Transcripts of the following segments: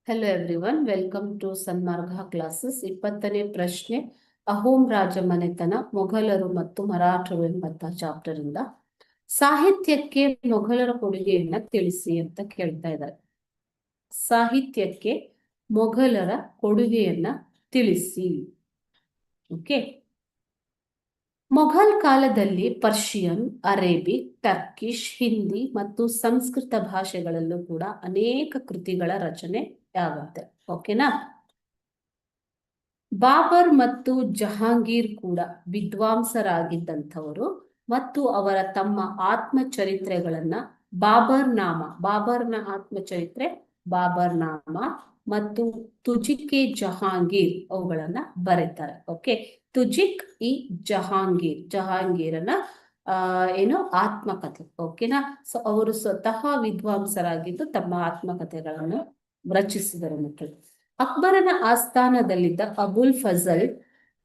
Hello everyone, welcome to Sanmarga classes. 20ನೇ ಪ್ರಶ್ನೆ, ಅಹೋಮ್ ರಾಜಮನೆತನ, ಮೊಘಲರು ಮತ್ತು ಮರಾಠರು ಎಂಬಂತಹ ಚಾಪ್ಟರ್ ಇಂದ ಸಾಹಿತ್ಯಕ್ಕೆ ಮೊಘಲರ ಕೊಡುಗೆಯನ್ನ ತಿಳಿಸಿ ಅಂತ ಕೇಳ್ತಾ ಇದ್ದಾರೆ. ಸಾಹಿತ್ಯಕ್ಕೆ ಮೊಘಲರ ಕೊಡುಗೆಯನ್ನ ತಿಳಿಸಿ. ಓಕೆ, ಮೊಘಲ್ ಕಾಲದಲ್ಲಿ ಪರ್ಷಿಯನ್, ಅರೇಬಿಕ್, ಟರ್ಕಿಶ್, ಹಿಂದಿ ಮತ್ತು ಸಂಸ್ಕೃತ ಭಾಷೆಗಳಲ್ಲೂ ಕೂಡ ಅನೇಕ ಕೃತಿಗಳ ರಚನೆ ಆಗುತ್ತೆ. ಓಕೆನಾ. ಬಾಬರ್ ಮತ್ತು ಜಹಾಂಗೀರ್ ಕೂಡ ವಿದ್ವಾಂಸರಾಗಿದ್ದಂಥವರು ಮತ್ತು ಅವರ ತಮ್ಮ ಆತ್ಮಚರಿತ್ರೆಗಳನ್ನ ಬಾಬರ್ನ ಆತ್ಮಚರಿತ್ರೆ ಬಾಬರ್ ನಾಮ ಮತ್ತು ತುಜಿಕ್-ಇ ಜಹಾಂಗೀರ್ ಅವುಗಳನ್ನ ಬರೀತಾರೆ. ಓಕೆ, ತುಜಿಕ್ ಇ ಜಹಾಂಗೀರನ ಏನು ಆತ್ಮಕಥೆ. ಓಕೆನಾ. ಸೊ ಅವರು ಸ್ವತಃ ವಿದ್ವಾಂಸರಾಗಿದ್ದು ತಮ್ಮ ಆತ್ಮಕಥೆಗಳನ್ನು ರಚಿಸಿದರು. ಮಕ್ಕಳು, ಅಕ್ಬರನ ಆಸ್ಥಾನದಲ್ಲಿದ್ದ ಅಬುಲ್ ಫಜಲ್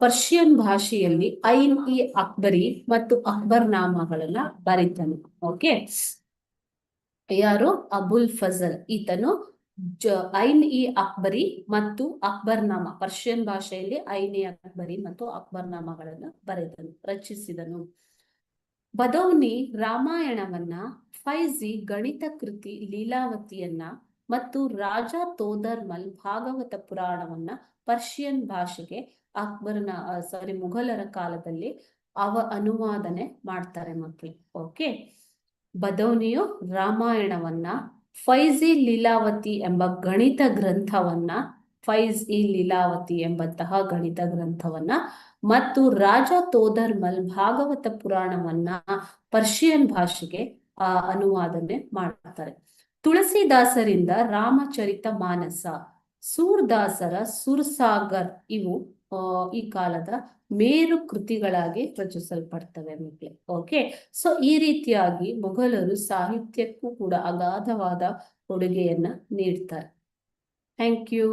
ಪರ್ಷಿಯನ್ ಭಾಷೆಯಲ್ಲಿ ಐನ್-ಇ-ಅಕ್ಬರಿ ಮತ್ತು ಅಕ್ಬರ್ ನಾಮಗಳನ್ನ ಬರೀತಾನೆ. ಓಕೆ, ಯಾರು? ಅಬುಲ್ ಫಜಲ್. ಈತನು ಐನ್-ಇ-ಅಕ್ಬರಿ ಮತ್ತು ಅಕ್ಬರ್ ನಾಮ, ಪರ್ಷಿಯನ್ ಭಾಷೆಯಲ್ಲಿ ಐನ್-ಇ-ಅಕ್ಬರಿ ಮತ್ತು ಅಕ್ಬರ್ ನಾಮಗಳನ್ನು ರಚಿಸಿದನು. ಬದೌನಿ ರಾಮಾಯಣವನ್ನ, ಫೈಜಿ ಗಣಿತ ಕೃತಿ ಲೀಲಾವತಿಯನ್ನ ಮತ್ತು ರಾಜಾ ತೋದರ್ಮಲ್ ಭಾಗವತ ಪುರಾಣವನ್ನ ಪರ್ಷಿಯನ್ ಭಾಷೆಗೆ ಮೊಘಲರ ಕಾಲದಲ್ಲಿ ಅನುವಾದನೆ ಮಾಡ್ತಾರೆ ಮಕ್ಕಳು. ಓಕೆ, ಬದೌನಿಯು ರಾಮಾಯಣವನ್ನ, ಫೈಜಿ ಲೀಲಾವತಿ ಎಂಬ ಗಣಿತ ಗ್ರಂಥವನ್ನ, ಫೈಜ್-ಇ-ಲೀಲಾವತಿ ಎಂಬಂತಹ ಗಣಿತ ಗ್ರಂಥವನ್ನ ಮತ್ತು ರಾಜಾ ತೋದರ್ಮಲ್ ಭಾಗವತ ಪುರಾಣವನ್ನ ಪರ್ಷಿಯನ್ ಭಾಷೆಗೆ ಅನುವಾದನೆ ಮಾಡ್ತಾರೆ. ತುಳಸಿದಾಸರಿಂದ ರಾಮಚರಿತ ಮಾನಸ, ಸೂರ್ದಾಸರ ಸುರ್ಸಾಗರ್ ಇವು ಈ ಕಾಲದ ಮೇರು ಕೃತಿಗಳಾಗಿ ರಚಿಸಲ್ಪಡ್ತವೆ ಮಕ್ಕಳೇ. ಓಕೆ, ಸೊ ಈ ರೀತಿಯಾಗಿ ಮೊಘಲರು ಸಾಹಿತ್ಯಕ್ಕೂ ಕೂಡ ಅಗಾಧವಾದ ಕೊಡುಗೆಯನ್ನ ನೀಡ್ತಾರೆ. Thank you.